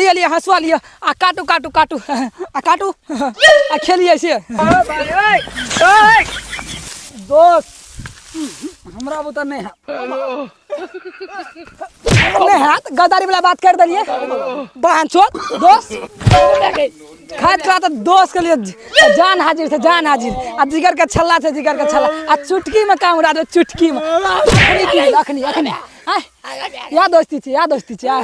लिए लिए हंसवा लिए आ काटू काटू काटू आ काटू आ खेलिए से दोस्त हमरा बुता नहीं है नहीं है गद्दारी वाला बात कर दिए बहन चोद दोस्त खात खात दोस्त के लिए जान हाजिर थे जान हाजिर आ जिगर के छल्ला थे जिगर के छल्ला आ चुटकी में काम उड़ा दो चुटकी में अखनी अखनी या दोस्ती छे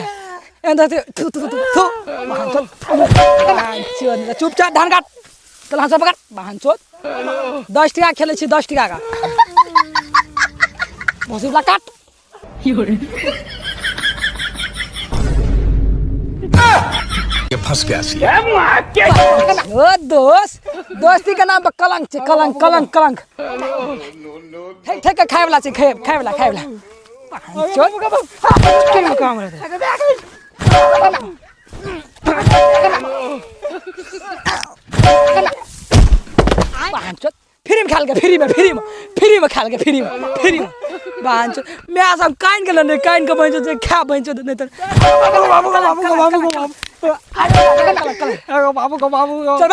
चुपचाप धान काट चल हंस पकड़ बहन चोद 10 टका खेले 10 टका का मुसीबला काट ये फंस गया ओ दोस्ती के नाम पर कलंक छे कलंक कलंक कलंक ठेक के खाए वाला छे खाए वाला चोद के काम रहता चोद फ्री में खाल के फ्री में खाल के फ्री में बांचो मैं सब काइन के लने काइन के बंचो जे खा बंचो नहीं तो बाबू चल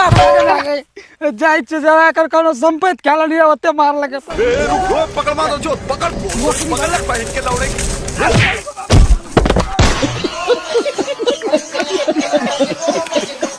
जाई जरा कर कोनो संपत्ति खेल नहीं ओते मार लगे पकड़ मार दो जो पकड़ लग पहन के दौड़े